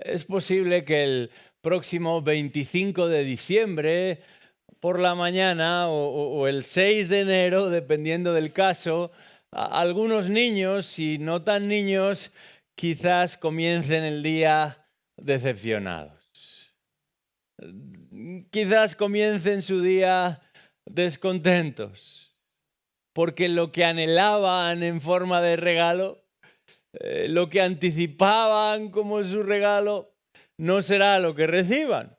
Es posible que el próximo 25 de diciembre, por la mañana, o el 6 de enero, dependiendo del caso, algunos niños y no tan niños quizás comiencen el día decepcionados. Quizás comiencen su día descontentos, porque lo que anhelaban en forma de regalo, lo que anticipaban como su regalo, no será lo que reciban,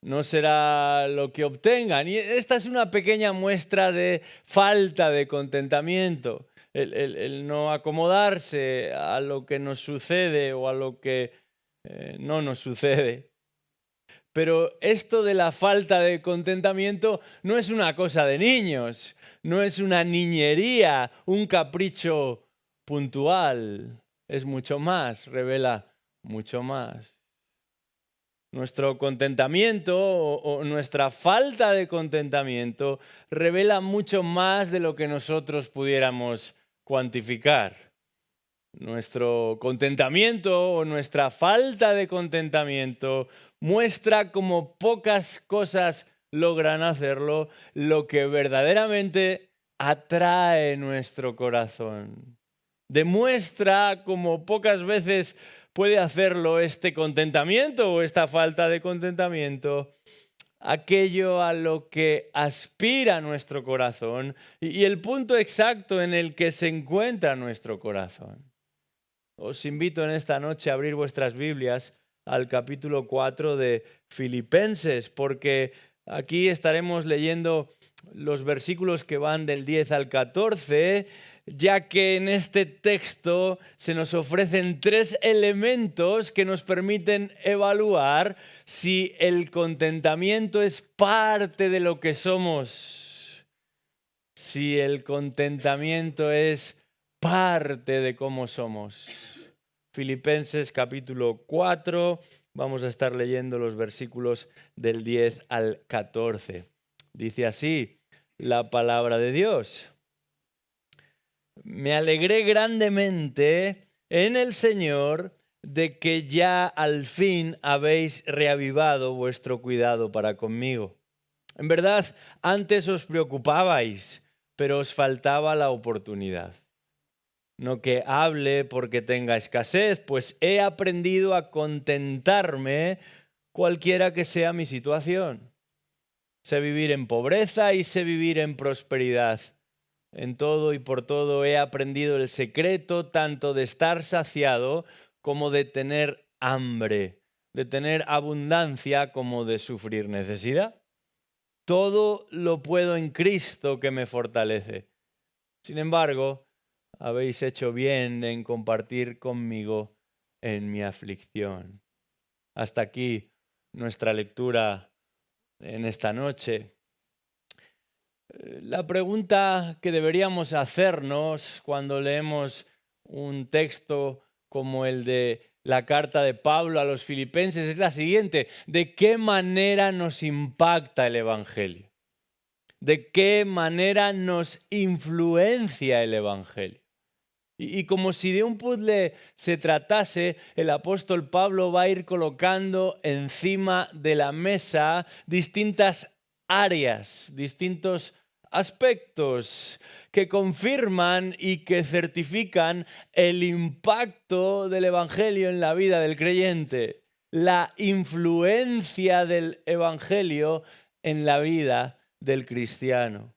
no será lo que obtengan. Y esta es una pequeña muestra de falta de contentamiento, el no acomodarse a lo que nos sucede o a lo que no nos sucede. Pero esto de la falta de contentamiento no es una cosa de niños, no es una niñería, un capricho puntual. Es mucho más, revela mucho más. Nuestro contentamiento o nuestra falta de contentamiento revela mucho más de lo que nosotros pudiéramos cuantificar. Nuestro contentamiento o nuestra falta de contentamiento muestra como pocas cosas logran hacerlo lo que verdaderamente atrae nuestro corazón. Demuestra como pocas veces puede hacerlo este contentamiento o esta falta de contentamiento, aquello a lo que aspira nuestro corazón y el punto exacto en el que se encuentra nuestro corazón. Os invito en esta noche a abrir vuestras Biblias al capítulo 4 de Filipenses, porque aquí estaremos leyendo los versículos que van del 10 al 14, ya que en este texto se nos ofrecen tres elementos que nos permiten evaluar si el contentamiento es parte de lo que somos, si el contentamiento es parte de cómo somos. Filipenses capítulo 4, vamos a estar leyendo los versículos del 10 al 14. Dice así la palabra de Dios. Me alegré grandemente en el Señor de que ya al fin habéis reavivado vuestro cuidado para conmigo. En verdad, antes os preocupabais, pero os faltaba la oportunidad. No que hable porque tenga escasez, pues he aprendido a contentarme cualquiera que sea mi situación. Sé vivir en pobreza y sé vivir en prosperidad. En todo y por todo he aprendido el secreto tanto de estar saciado como de tener hambre, de tener abundancia como de sufrir necesidad. Todo lo puedo en Cristo que me fortalece. Sin embargo, habéis hecho bien en compartir conmigo en mi aflicción. Hasta aquí nuestra lectura en esta noche. La pregunta que deberíamos hacernos cuando leemos un texto como el de la carta de Pablo a los filipenses es la siguiente: ¿de qué manera nos impacta el Evangelio? ¿De qué manera nos influencia el Evangelio? Y como si de un puzzle se tratase, el apóstol Pablo va a ir colocando encima de la mesa distintas áreas, distintos aspectos que confirman y que certifican el impacto del Evangelio en la vida del creyente, la influencia del Evangelio en la vida del cristiano.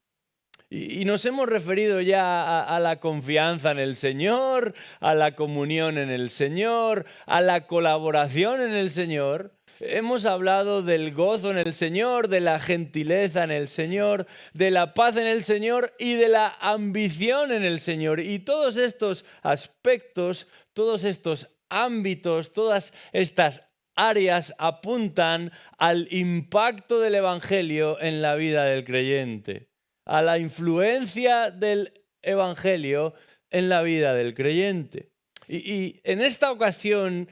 Y nos hemos referido ya a la confianza en el Señor, a la comunión en el Señor, a la colaboración en el Señor. Hemos hablado del gozo en el Señor, de la gentileza en el Señor, de la paz en el Señor y de la ambición en el Señor. Y todos estos aspectos, todos estos ámbitos, todas estas áreas apuntan al impacto del Evangelio en la vida del creyente, a la influencia del Evangelio en la vida del creyente. Y en esta ocasión,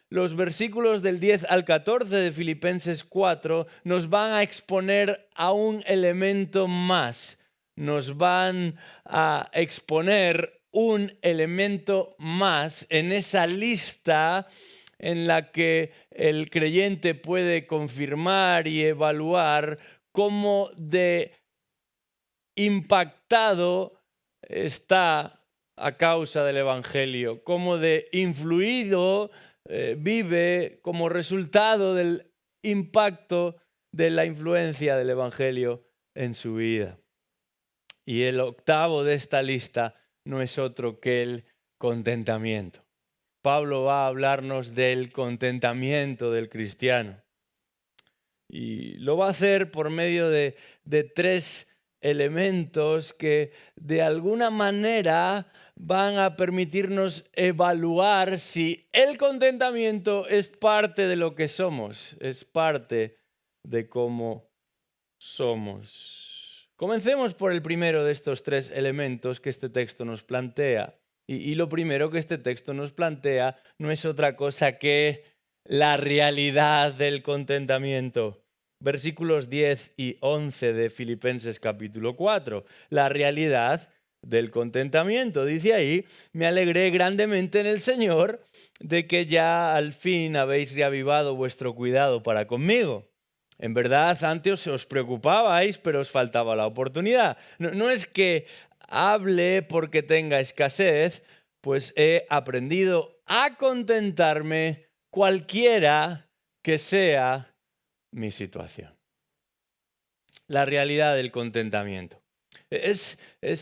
los versículos del 10 al 14 de Filipenses 4 nos van a exponer a un elemento más, nos van a exponer un elemento más en esa lista en la que el creyente puede confirmar y evaluar cómo de impactado está a causa del Evangelio, cómo de influido vive como resultado del impacto de la influencia del Evangelio en su vida. Y el octavo de esta lista no es otro que el contentamiento. Pablo va a hablarnos del contentamiento del cristiano. Y lo va a hacer por medio de tres elementos que de alguna manera van a permitirnos evaluar si el contentamiento es parte de lo que somos, es parte de cómo somos. Comencemos por el primero de estos tres elementos que este texto nos plantea. Y lo primero que este texto nos plantea no es otra cosa que la realidad del contentamiento. Versículos 10 y 11 de Filipenses capítulo 4. La realidad del contentamiento. Dice ahí: me alegré grandemente en el Señor de que ya al fin habéis reavivado vuestro cuidado para conmigo. En verdad, antes os preocupabais, pero os faltaba la oportunidad. No es que hable porque tenga escasez, pues he aprendido a contentarme cualquiera que sea mi situación. La realidad del contentamiento. Es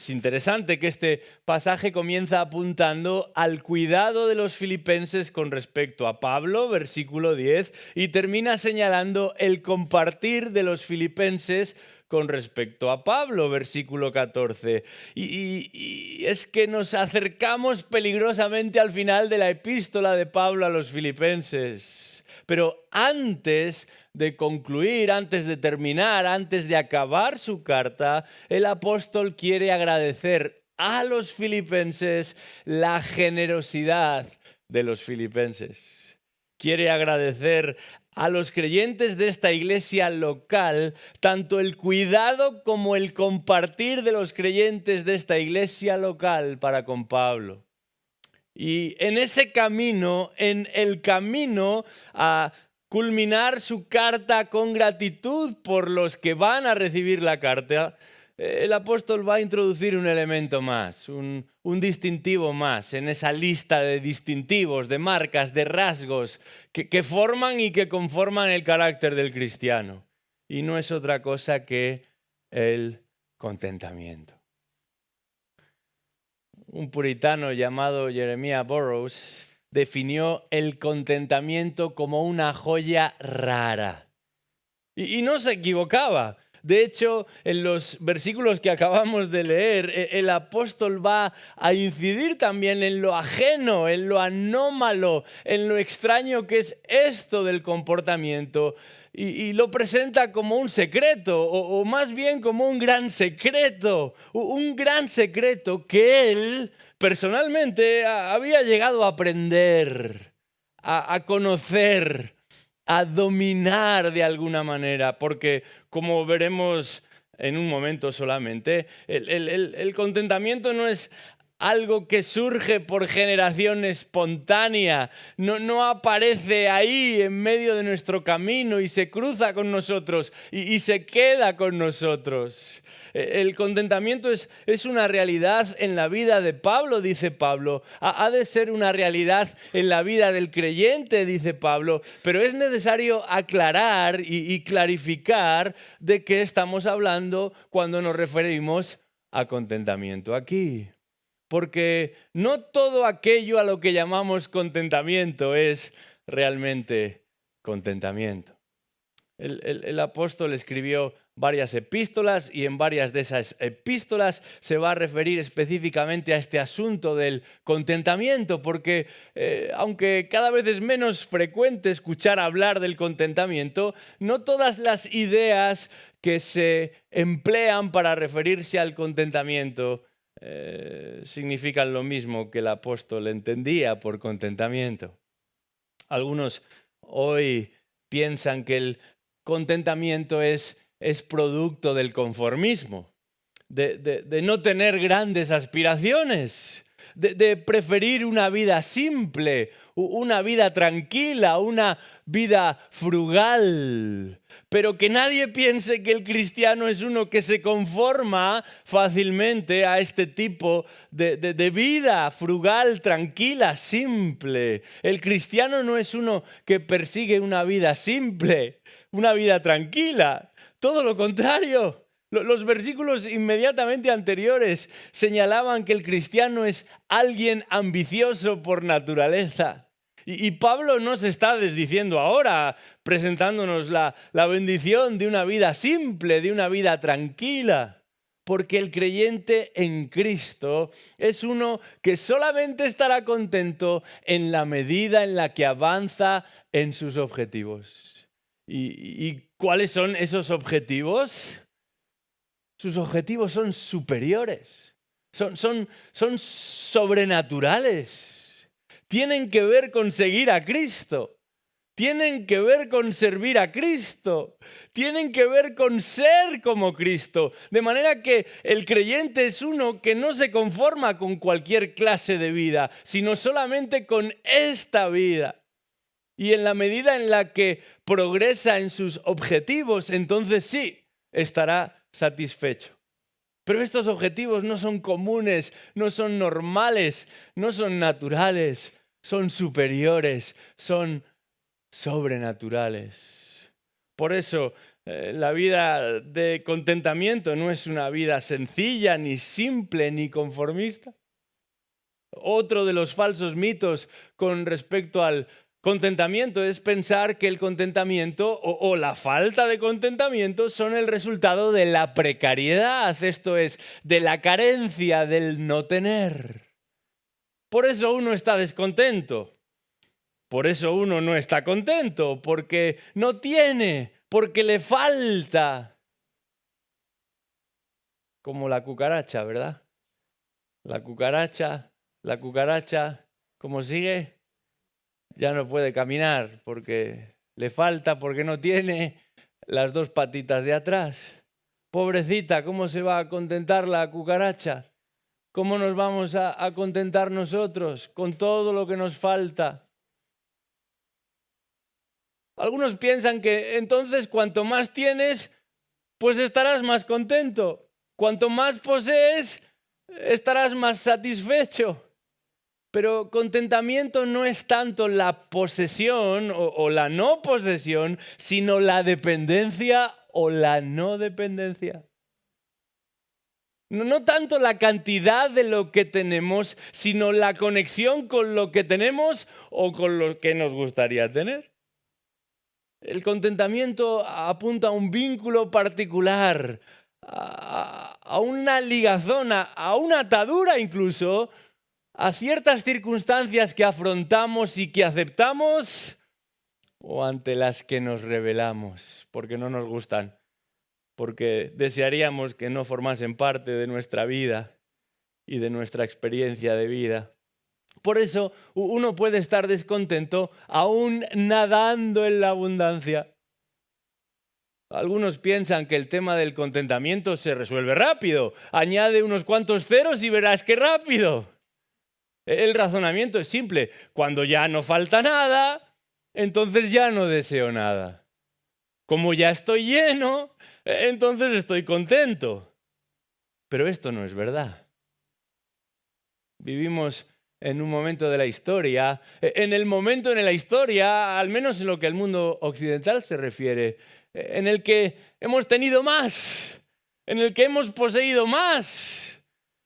interesante que este pasaje comienza apuntando al cuidado de los filipenses con respecto a Pablo, versículo 10, y termina señalando el compartir de los filipenses con respecto a Pablo, versículo 14. Y es que nos acercamos peligrosamente al final de la epístola de Pablo a los filipenses. Pero antes de concluir, antes de terminar, antes de acabar su carta, el apóstol quiere agradecer a los filipenses la generosidad de los filipenses. Quiere agradecer a los creyentes de esta iglesia local tanto el cuidado como el compartir de los creyentes de esta iglesia local para con Pablo. Y en ese camino, en el camino a culminar su carta con gratitud por los que van a recibir la carta, el apóstol va a introducir un elemento más, un distintivo más en esa lista de distintivos, de marcas, de rasgos que forman y que conforman el carácter del cristiano. Y no es otra cosa que el contentamiento. Un puritano llamado Jeremiah Burroughs definió el contentamiento como una joya rara. Y no se equivocaba. De hecho, en los versículos que acabamos de leer, el apóstol va a incidir también en lo ajeno, en lo anómalo, en lo extraño que es esto del comportamiento. Y lo presenta como un secreto, o más bien como un gran secreto que él personalmente había llegado a aprender, a conocer, a dominar de alguna manera, porque como veremos en un momento solamente, el contentamiento no es algo que surge por generación espontánea, no aparece ahí en medio de nuestro camino y se cruza con nosotros y se queda con nosotros. El contentamiento es una realidad en la vida de Pablo, dice Pablo. Ha de ser una realidad en la vida del creyente, dice Pablo. Pero es necesario aclarar y clarificar de qué estamos hablando cuando nos referimos a contentamiento aquí. Porque no todo aquello a lo que llamamos contentamiento es realmente contentamiento. El apóstol escribió varias epístolas y en varias de esas epístolas se va a referir específicamente a este asunto del contentamiento, porque aunque cada vez es menos frecuente escuchar hablar del contentamiento, no todas las ideas que se emplean para referirse al contentamiento significan lo mismo que el apóstol entendía por contentamiento. Algunos hoy piensan que el contentamiento es producto del conformismo, de no tener grandes aspiraciones, de preferir una vida simple, una vida tranquila, una vida frugal. Pero que nadie piense que el cristiano es uno que se conforma fácilmente a este tipo de vida frugal, tranquila, simple. El cristiano no es uno que persigue una vida simple, una vida tranquila. Todo lo contrario. Los versículos inmediatamente anteriores señalaban que el cristiano es alguien ambicioso por naturaleza. Y Pablo nos está desdiciendo ahora, presentándonos la bendición de una vida simple, de una vida tranquila. Porque el creyente en Cristo es uno que solamente estará contento en la medida en la que avanza en sus objetivos. ¿Y cuáles son esos objetivos? Sus objetivos son superiores, son sobrenaturales. Tienen que ver con seguir a Cristo, tienen que ver con servir a Cristo, tienen que ver con ser como Cristo. De manera que el creyente es uno que no se conforma con cualquier clase de vida, sino solamente con esta vida. Y en la medida en la que progresa en sus objetivos, entonces sí, estará satisfecho. Pero estos objetivos no son comunes, no son normales, no son naturales, son superiores, son sobrenaturales. Por eso la vida de contentamiento no es una vida sencilla, ni simple, ni conformista. Otro de los falsos mitos con respecto al contentamiento es pensar que el contentamiento o la falta de contentamiento son el resultado de la precariedad, esto es, de la carencia, del no tener. Por eso uno está descontento, por eso uno no está contento, porque no tiene, porque le falta. Como la cucaracha, ¿verdad? La cucaracha, ¿cómo sigue? Ya no puede caminar porque le falta, porque no tiene las dos patitas de atrás. Pobrecita, ¿cómo se va a contentar la cucaracha? ¿Cómo nos vamos a contentar nosotros con todo lo que nos falta? Algunos piensan que entonces cuanto más tienes, pues estarás más contento. Cuanto más posees, estarás más satisfecho. Pero contentamiento no es tanto la posesión o la no posesión, sino la dependencia o la no dependencia. No tanto la cantidad de lo que tenemos, sino la conexión con lo que tenemos o con lo que nos gustaría tener. El contentamiento apunta a un vínculo particular, a una ligazón, a una atadura incluso, a ciertas circunstancias que afrontamos y que aceptamos o ante las que nos rebelamos porque no nos gustan, porque desearíamos que no formasen parte de nuestra vida y de nuestra experiencia de vida. Por eso uno puede estar descontento aún nadando en la abundancia. Algunos piensan que el tema del contentamiento se resuelve rápido. Añade unos cuantos ceros y verás qué rápido. El razonamiento es simple. Cuando ya no falta nada, entonces ya no deseo nada. Como ya estoy lleno, entonces estoy contento. Pero esto no es verdad. Vivimos en un momento de la historia, en el momento en la historia, al menos en lo que al mundo occidental se refiere, en el que hemos tenido más, en el que hemos poseído más,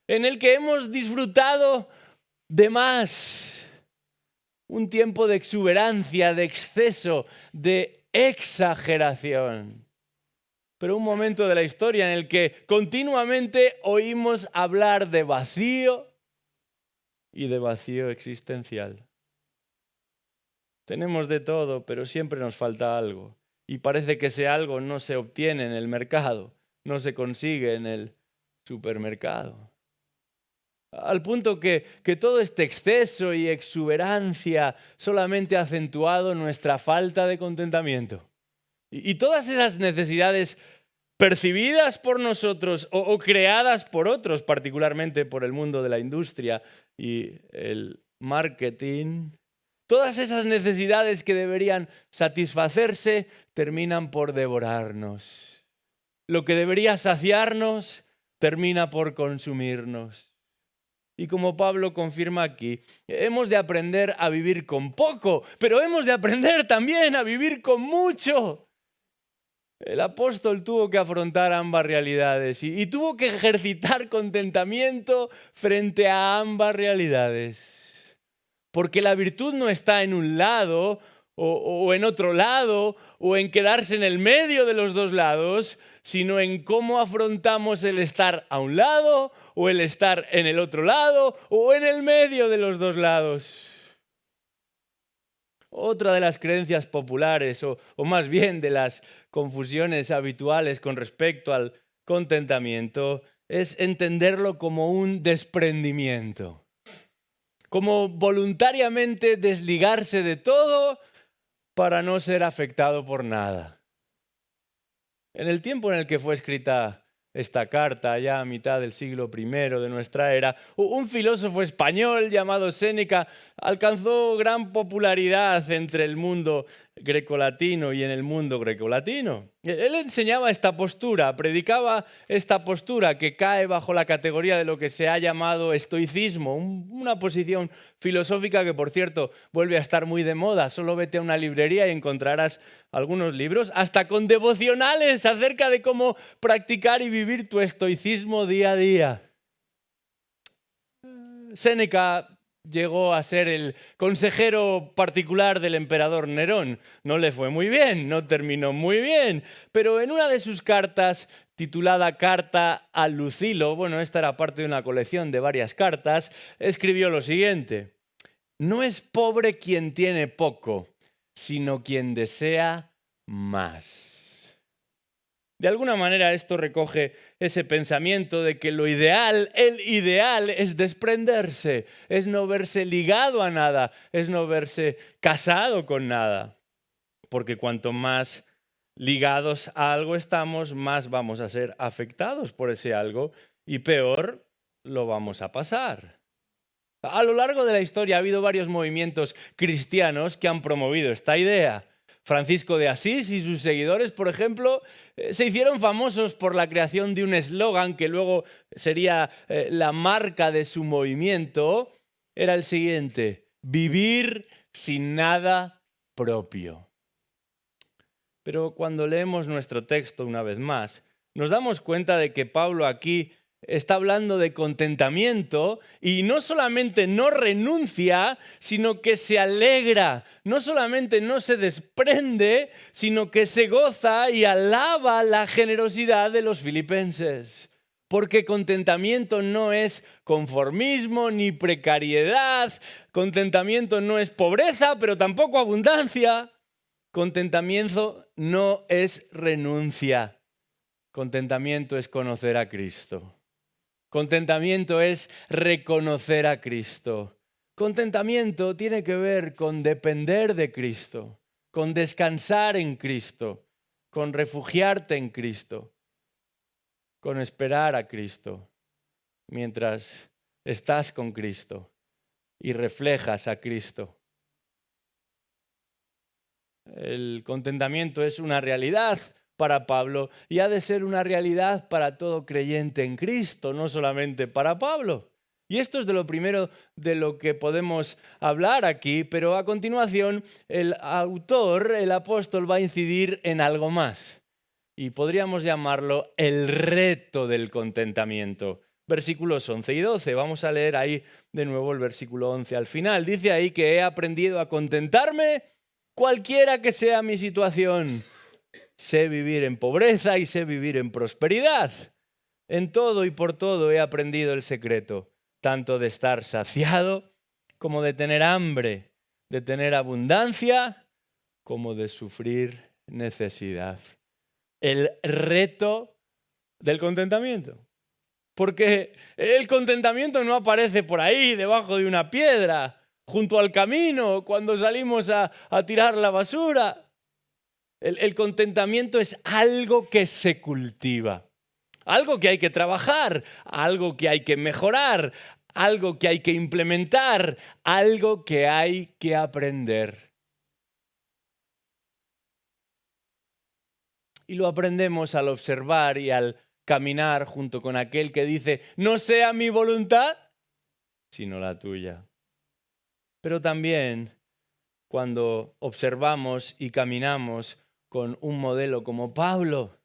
en el que hemos disfrutado de más. Un tiempo de exuberancia, de exceso, de exageración. Pero un momento de la historia en el que continuamente oímos hablar de vacío y de vacío existencial. Tenemos de todo, pero siempre nos falta algo. Y parece que ese algo no se obtiene en el mercado, no se consigue en el supermercado. Al punto que todo este exceso y exuberancia solamente ha acentuado nuestra falta de contentamiento. Y todas esas necesidades percibidas por nosotros o creadas por otros, particularmente por el mundo de la industria y el marketing, Todas esas necesidades que deberían satisfacerse terminan por devorarnos. Lo que debería saciarnos termina por consumirnos. Y como Pablo confirma aquí, hemos de aprender a vivir con poco, pero hemos de aprender también a vivir con mucho. El apóstol tuvo que afrontar ambas realidades y tuvo que ejercitar contentamiento frente a ambas realidades. Porque la virtud no está en un lado o en otro lado o en quedarse en el medio de los dos lados, sino en cómo afrontamos el estar a un lado o el estar en el otro lado o en el medio de los dos lados. Otra de las creencias populares o más bien de las confusiones habituales con respecto al contentamiento es entenderlo como un desprendimiento, como voluntariamente desligarse de todo para no ser afectado por nada. En el tiempo en el que fue escrita esta carta, ya a mitad del siglo I de nuestra era, un filósofo español llamado Séneca alcanzó gran popularidad entre el mundo grecolatino y en el mundo grecolatino. Él enseñaba esta postura, predicaba esta postura que cae bajo la categoría de lo que se ha llamado estoicismo, una posición filosófica que, por cierto, vuelve a estar muy de moda. Solo vete a una librería y encontrarás algunos libros, hasta con devocionales acerca de cómo practicar y vivir tu estoicismo día a día. Séneca llegó a ser el consejero particular del emperador Nerón. No le fue muy bien, no terminó muy bien, pero en una de sus cartas, titulada Carta a Lucilo, esta era parte de una colección de varias cartas, escribió lo siguiente: no es pobre quien tiene poco, sino quien desea más. De alguna manera esto recoge ese pensamiento de que el ideal es desprenderse, es no verse ligado a nada, es no verse casado con nada. Porque cuanto más ligados a algo estamos, más vamos a ser afectados por ese algo y peor lo vamos a pasar. A lo largo de la historia ha habido varios movimientos cristianos que han promovido esta idea. Francisco de Asís y sus seguidores, por ejemplo, se hicieron famosos por la creación de un eslogan que luego sería la marca de su movimiento. Era el siguiente: vivir sin nada propio. Pero cuando leemos nuestro texto una vez más, nos damos cuenta de que Pablo aquí está hablando de contentamiento y no solamente no renuncia, sino que se alegra. No solamente no se desprende, sino que se goza y alaba la generosidad de los filipenses. Porque contentamiento no es conformismo ni precariedad. Contentamiento no es pobreza, pero tampoco abundancia. Contentamiento no es renuncia. Contentamiento es conocer a Cristo. Contentamiento es reconocer a Cristo. Contentamiento tiene que ver con depender de Cristo, con descansar en Cristo, con refugiarte en Cristo, con esperar a Cristo, mientras estás con Cristo y reflejas a Cristo. El contentamiento es una realidad para Pablo y ha de ser una realidad para todo creyente en Cristo, no solamente para Pablo. Y esto es de lo primero de lo que podemos hablar aquí, pero a continuación el autor, el apóstol, va a incidir en algo más. Y podríamos llamarlo el reto del contentamiento. Versículos 11 y 12. Vamos a leer ahí de nuevo el versículo 11 al final. Dice ahí que he aprendido a contentarme cualquiera que sea mi situación. Sé vivir en pobreza y sé vivir en prosperidad. En todo y por todo he aprendido el secreto, tanto de estar saciado como de tener hambre, de tener abundancia como de sufrir necesidad. El reto del contentamiento. Porque el contentamiento no aparece por ahí, debajo de una piedra, junto al camino, cuando salimos a tirar la basura. El contentamiento es algo que se cultiva, algo que hay que trabajar, algo que hay que mejorar, algo que hay que implementar, algo que hay que aprender. Y lo aprendemos al observar y al caminar junto con aquel que dice, no sea mi voluntad, sino la tuya. Pero también cuando observamos y caminamos con un modelo como Pablo,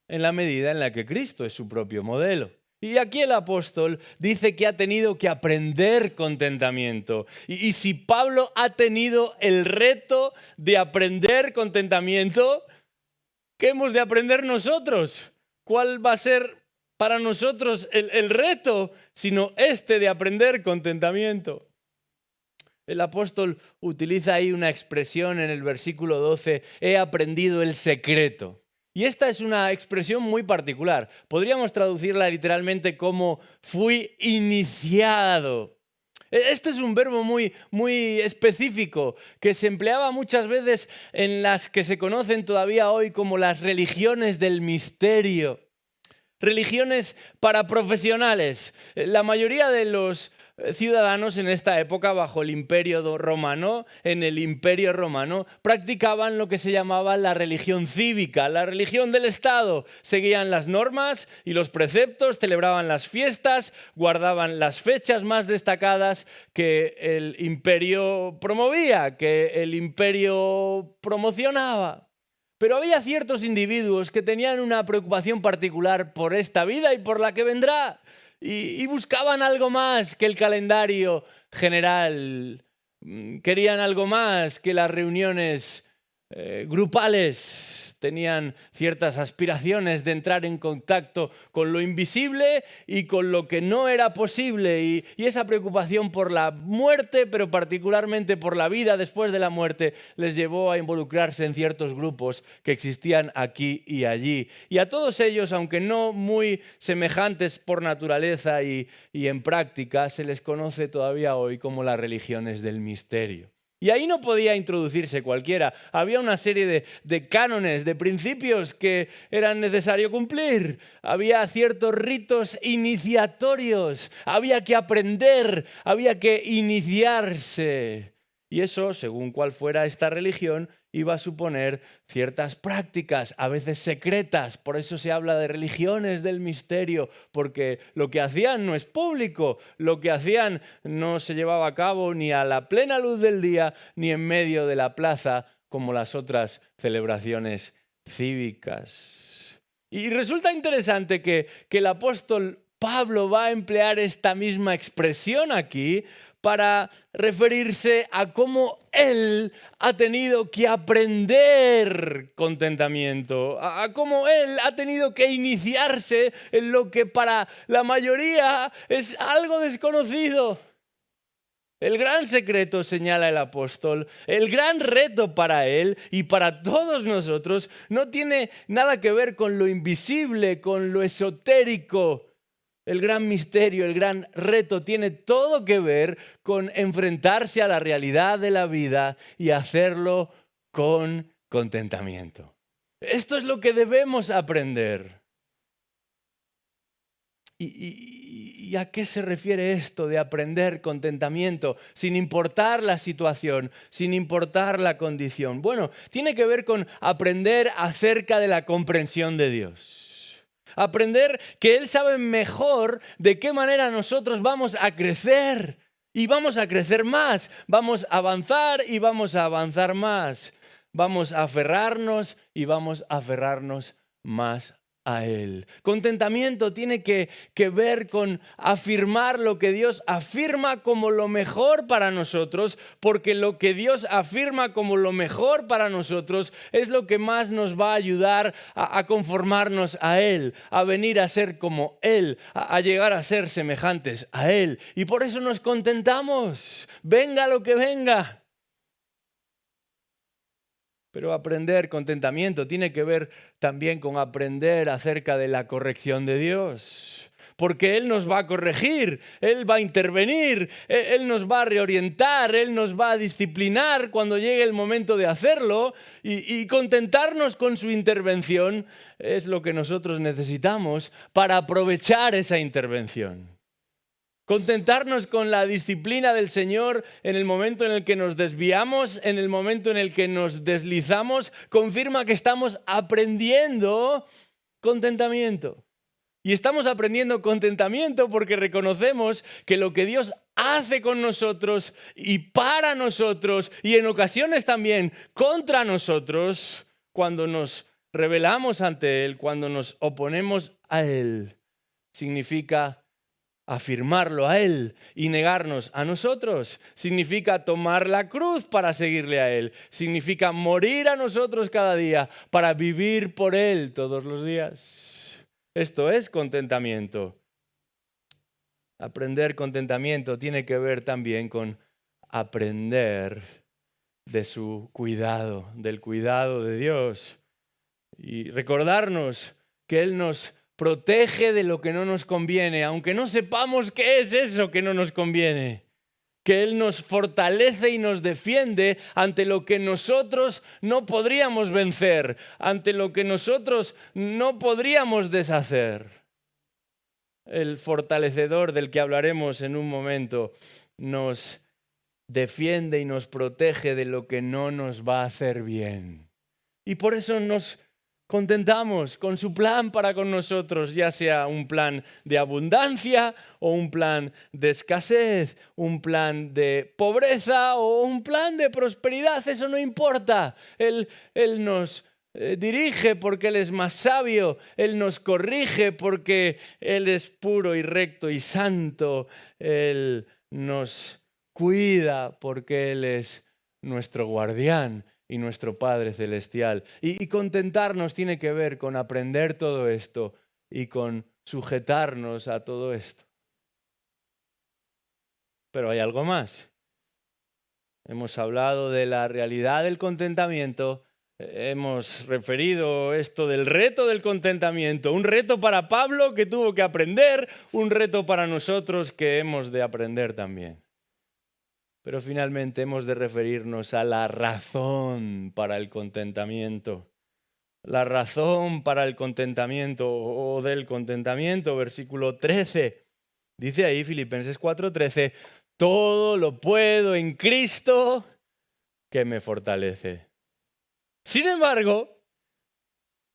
en la medida en la que Cristo es su propio modelo. Y aquí el apóstol dice que ha tenido que aprender contentamiento. Y si Pablo ha tenido el reto de aprender contentamiento, ¿qué hemos de aprender nosotros? ¿Cuál va a ser para nosotros el reto? Sino de aprender contentamiento. El apóstol utiliza ahí una expresión en el versículo 12, he aprendido el secreto. Y esta es una expresión muy particular. Podríamos traducirla literalmente como fui iniciado. Este es un verbo muy específico que se empleaba muchas veces en las que se conocen todavía hoy como las religiones del misterio. Religiones para profesionales. La mayoría de los ciudadanos en esta época, bajo el Imperio Romano, en el Imperio Romano, practicaban lo que se llamaba la religión cívica, la religión del Estado. Seguían las normas y los preceptos, celebraban las fiestas, guardaban las fechas más destacadas que el imperio promovía, que el imperio promocionaba. Pero había ciertos individuos que tenían una preocupación particular por esta vida y por la que vendrá. Y buscaban algo más que el calendario general. Querían algo más que las reuniones grupales. Tenían ciertas aspiraciones de entrar en contacto con lo invisible y con lo que no era posible. Y esa preocupación por la muerte, pero particularmente por la vida después de la muerte, les llevó a involucrarse en ciertos grupos que existían aquí y allí. Y a todos ellos, aunque no muy semejantes por naturaleza y en práctica, se les conoce todavía hoy como las religiones del misterio. Y ahí no podía introducirse cualquiera. Había una serie de cánones, de principios que eran necesario cumplir. Había ciertos ritos iniciatorios. Había que aprender, había que iniciarse. Y eso, según cuál fuera esta religión, iba a suponer ciertas prácticas, a veces secretas. Por eso se habla de religiones del misterio, porque lo que hacían no es público, lo que hacían no se llevaba a cabo ni a la plena luz del día, ni en medio de la plaza, como las otras celebraciones cívicas. Y resulta interesante que el apóstol Pablo va a emplear esta misma expresión aquí para referirse a cómo él ha tenido que aprender contentamiento, a cómo él ha tenido que iniciarse en lo que para la mayoría es algo desconocido. El gran secreto, señala el apóstol, el gran reto para él y para todos nosotros no tiene nada que ver con lo invisible, con lo esotérico. El gran misterio, el gran reto tiene todo que ver con enfrentarse a la realidad de la vida y hacerlo con contentamiento. Esto es lo que debemos aprender. ¿Y a qué se refiere esto de aprender contentamiento sin importar la situación, sin importar la condición? Bueno, tiene que ver con aprender acerca de la comprensión de Dios. Aprender que Él sabe mejor de qué manera nosotros vamos a crecer. Y vamos a crecer más. Vamos a avanzar y vamos a avanzar más. Vamos a aferrarnos y vamos a aferrarnos más a Él. Contentamiento tiene que ver con afirmar lo que Dios afirma como lo mejor para nosotros, porque lo que Dios afirma como lo mejor para nosotros es lo que más nos va a ayudar a conformarnos a Él, a venir a ser como Él, a llegar a ser semejantes a Él. Y por eso nos contentamos, venga lo que venga. Pero aprender contentamiento tiene que ver también con aprender acerca de la corrección de Dios. Porque Él nos va a corregir, Él va a intervenir, Él nos va a reorientar, Él nos va a disciplinar cuando llegue el momento de hacerlo. Y contentarnos con su intervención es lo que nosotros necesitamos para aprovechar esa intervención. Contentarnos con la disciplina del Señor en el momento en el que nos desviamos, en el momento en el que nos deslizamos, confirma que estamos aprendiendo contentamiento. Y estamos aprendiendo contentamiento porque reconocemos que lo que Dios hace con nosotros y para nosotros y en ocasiones también contra nosotros, cuando nos rebelamos ante Él, cuando nos oponemos a Él, significa afirmarlo a Él y negarnos a nosotros. Significa tomar la cruz para seguirle a Él. Significa morir a nosotros cada día para vivir por Él todos los días. Esto es contentamiento. Aprender contentamiento tiene que ver también con aprender de su cuidado, del cuidado de Dios. Y recordarnos que Él nos protege de lo que no nos conviene, aunque no sepamos qué es eso que no nos conviene. Que Él nos fortalece y nos defiende ante lo que nosotros no podríamos vencer, ante lo que nosotros no podríamos deshacer. El fortalecedor del que hablaremos en un momento nos defiende y nos protege de lo que no nos va a hacer bien. Y por eso nos contentamos con su plan para con nosotros, ya sea un plan de abundancia o un plan de escasez, un plan de pobreza o un plan de prosperidad, eso no importa. Él nos dirige porque Él es más sabio, Él nos corrige porque Él es puro y recto y santo, Él nos cuida porque Él es nuestro guardián y nuestro Padre Celestial. Y contentarnos tiene que ver con aprender todo esto y con sujetarnos a todo esto. Pero hay algo más. Hemos hablado de la realidad del contentamiento, hemos referido esto del reto del contentamiento, un reto para Pablo que tuvo que aprender, un reto para nosotros que hemos de aprender también. Pero finalmente hemos de referirnos a la razón para el contentamiento. La razón para el contentamiento o del contentamiento, versículo 13. Dice ahí Filipenses 4:13, todo lo puedo en Cristo que me fortalece. Sin embargo,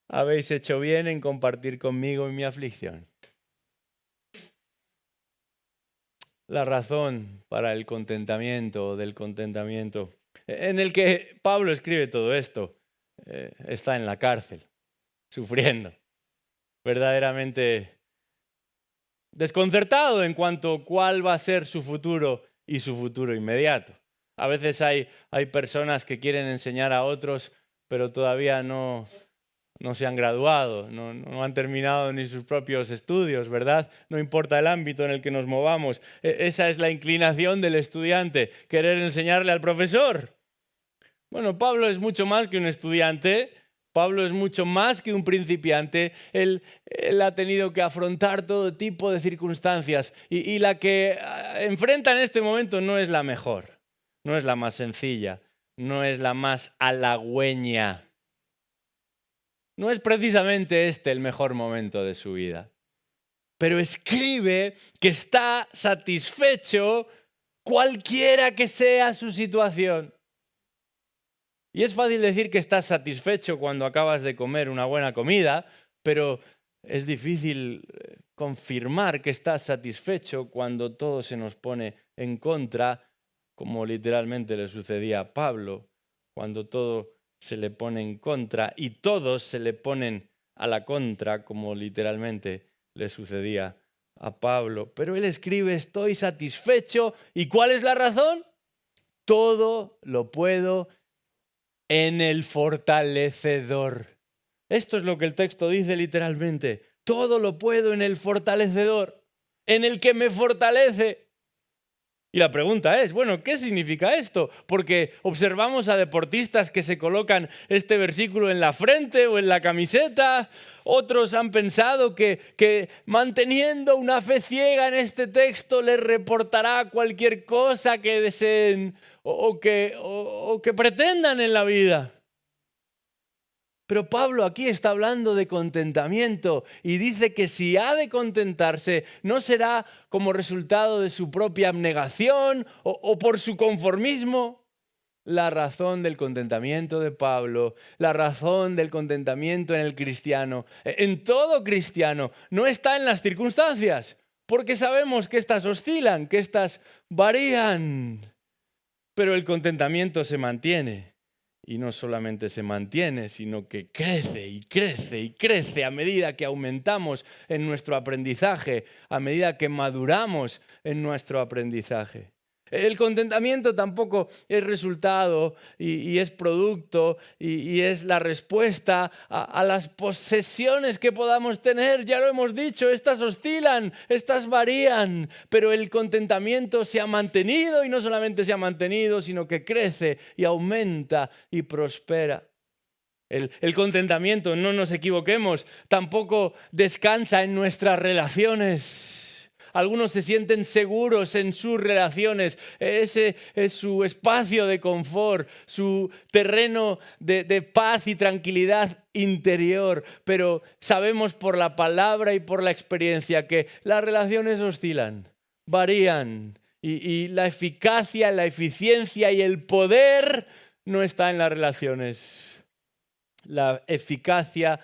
habéis hecho bien en compartir conmigo en mi aflicción. La razón para el contentamiento o del contentamiento en el que Pablo escribe todo esto está en la cárcel, sufriendo, verdaderamente desconcertado en cuanto a cuál va a ser su futuro y su futuro inmediato. A veces hay personas que quieren enseñar a otros, pero todavía no se han graduado, no han terminado ni sus propios estudios, ¿verdad? No importa el ámbito en el que nos movamos. Esa es la inclinación del estudiante, querer enseñarle al profesor. Bueno, Pablo es mucho más que un estudiante, Pablo es mucho más que un principiante. Él ha tenido que afrontar todo tipo de circunstancias y la que enfrenta en este momento no es la mejor, no es la más sencilla, no es la más halagüeña. No es precisamente este el mejor momento de su vida, pero escribe que está satisfecho cualquiera que sea su situación. Y es fácil decir que estás satisfecho cuando acabas de comer una buena comida, pero es difícil confirmar que estás satisfecho cuando todo se nos pone en contra, como literalmente le sucedía a Pablo, cuando todo se le pone en contra y todos se le ponen a la contra, como literalmente le sucedía a Pablo. Pero él escribe, estoy satisfecho. ¿Y cuál es la razón? Todo lo puedo en el fortalecedor. Esto es lo que el texto dice literalmente. Todo lo puedo en el fortalecedor, en el que me fortalece. Y la pregunta es, bueno, ¿qué significa esto? Porque observamos a deportistas que se colocan este versículo en la frente o en la camiseta. Otros han pensado que manteniendo una fe ciega en este texto les reportará cualquier cosa que deseen o que pretendan en la vida. Pero Pablo aquí está hablando de contentamiento y dice que si ha de contentarse no será como resultado de su propia abnegación o por su conformismo. La razón del contentamiento de Pablo, la razón del contentamiento en el cristiano, en todo cristiano, no está en las circunstancias, porque sabemos que éstas oscilan, que éstas varían, pero el contentamiento se mantiene. Y no solamente se mantiene, sino que crece y crece y crece a medida que aumentamos en nuestro aprendizaje, a medida que maduramos en nuestro aprendizaje. El contentamiento tampoco es resultado y es producto y es la respuesta a las posesiones que podamos tener. Ya lo hemos dicho, estas oscilan, estas varían, pero el contentamiento se ha mantenido y no solamente se ha mantenido, sino que crece y aumenta y prospera. El contentamiento, no nos equivoquemos, tampoco descansa en nuestras relaciones. Algunos se sienten seguros en sus relaciones. Ese es su espacio de confort, su terreno de paz y tranquilidad interior. Pero sabemos por la palabra y por la experiencia que las relaciones oscilan, varían. Y la eficacia, la eficiencia y el poder no está en las relaciones. La eficacia,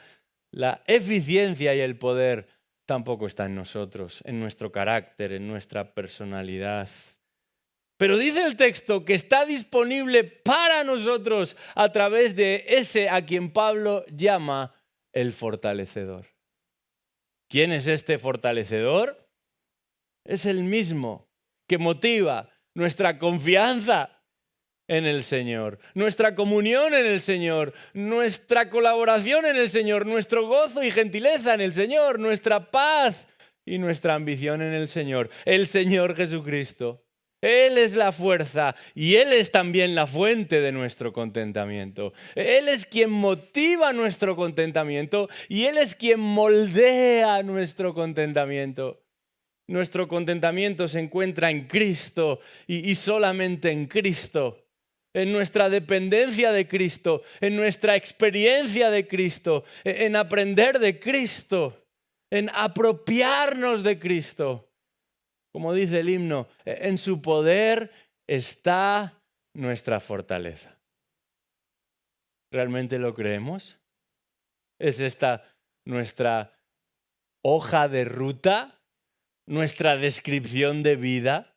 la eficiencia y el poder tampoco está en nosotros, en nuestro carácter, en nuestra personalidad. Pero dice el texto que está disponible para nosotros a través de ese a quien Pablo llama el fortalecedor. ¿Quién es este fortalecedor? Es el mismo que motiva nuestra confianza en el Señor, nuestra comunión en el Señor, nuestra colaboración en el Señor, nuestro gozo y gentileza en el Señor, nuestra paz y nuestra ambición en el Señor Jesucristo. Él es la fuerza y Él es también la fuente de nuestro contentamiento. Él es quien motiva nuestro contentamiento y Él es quien moldea nuestro contentamiento. Nuestro contentamiento se encuentra en Cristo y solamente en Cristo. En nuestra dependencia de Cristo, en nuestra experiencia de Cristo, en aprender de Cristo, en apropiarnos de Cristo. Como dice el himno, en su poder está nuestra fortaleza. ¿Realmente lo creemos? ¿Es esta nuestra hoja de ruta? ¿Nuestra descripción de vida?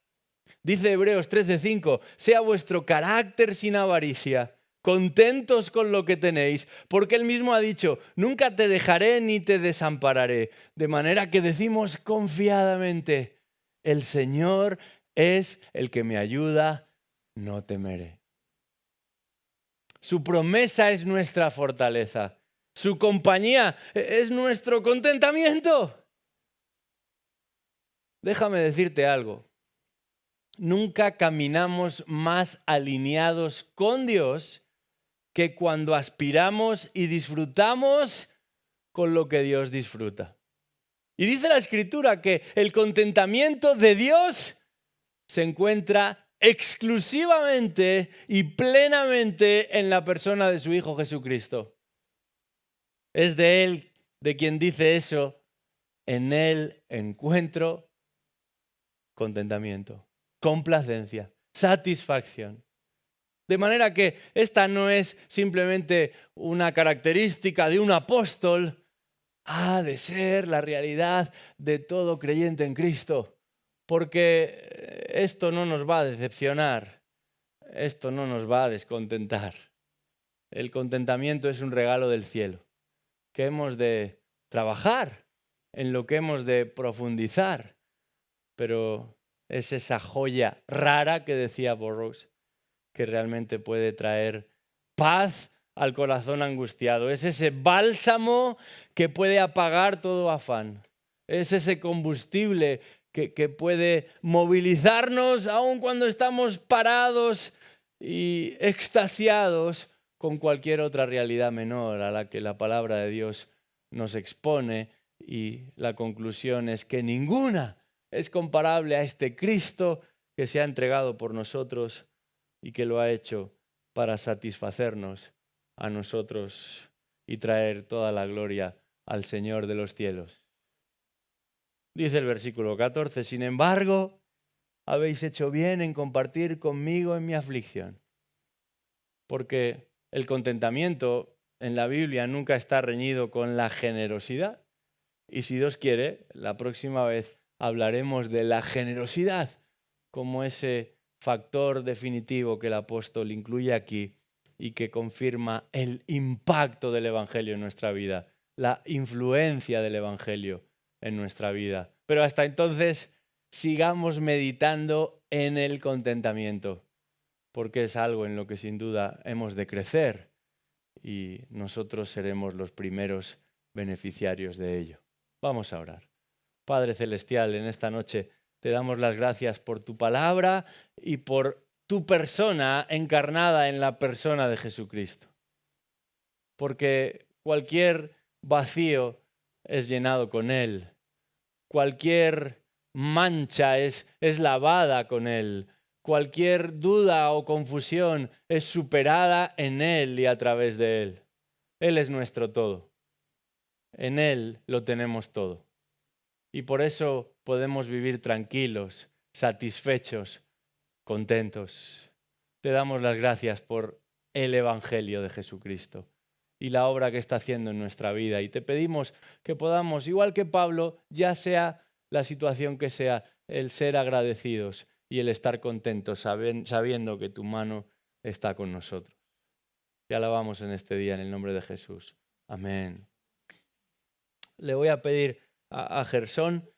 Dice Hebreos 13:5, sea vuestro carácter sin avaricia, contentos con lo que tenéis, porque Él mismo ha dicho, nunca te dejaré ni te desampararé. De manera que decimos confiadamente, el Señor es el que me ayuda, no temeré. Su promesa es nuestra fortaleza, su compañía es nuestro contentamiento. Déjame decirte algo. Nunca caminamos más alineados con Dios que cuando aspiramos y disfrutamos con lo que Dios disfruta. Y dice la Escritura que el contentamiento de Dios se encuentra exclusivamente y plenamente en la persona de su Hijo Jesucristo. Es de Él de quien dice eso, en Él encuentro contentamiento, complacencia, satisfacción. De manera que esta no es simplemente una característica de un apóstol, ha de ser la realidad de todo creyente en Cristo, porque esto no nos va a decepcionar, esto no nos va a descontentar. El contentamiento es un regalo del cielo, que hemos de trabajar, en lo que hemos de profundizar, pero es esa joya rara que decía Burroughs, que realmente puede traer paz al corazón angustiado. Es ese bálsamo que puede apagar todo afán. Es ese combustible que puede movilizarnos aun cuando estamos parados y extasiados con cualquier otra realidad menor a la que la palabra de Dios nos expone. Y la conclusión es que ninguna es comparable a este Cristo que se ha entregado por nosotros y que lo ha hecho para satisfacernos a nosotros y traer toda la gloria al Señor de los cielos. Dice el versículo 14, sin embargo, habéis hecho bien en compartir conmigo en mi aflicción. Porque el contentamiento en la Biblia nunca está reñido con la generosidad. Y si Dios quiere, la próxima vez hablaremos de la generosidad como ese factor definitivo que el apóstol incluye aquí y que confirma el impacto del Evangelio en nuestra vida, la influencia del Evangelio en nuestra vida. Pero hasta entonces, sigamos meditando en el contentamiento, porque es algo en lo que sin duda hemos de crecer y nosotros seremos los primeros beneficiarios de ello. Vamos a orar. Padre Celestial, en esta noche te damos las gracias por tu palabra y por tu persona encarnada en la persona de Jesucristo. Porque cualquier vacío es llenado con Él. Cualquier mancha es lavada con Él. Cualquier duda o confusión es superada en Él y a través de Él. Él es nuestro todo. En Él lo tenemos todo. Y por eso podemos vivir tranquilos, satisfechos, contentos. Te damos las gracias por el Evangelio de Jesucristo y la obra que está haciendo en nuestra vida. Y te pedimos que podamos, igual que Pablo, ya sea la situación que sea, el ser agradecidos y el estar contentos sabiendo que tu mano está con nosotros. Te alabamos en este día en el nombre de Jesús. Amén. Le voy a pedir a Gersón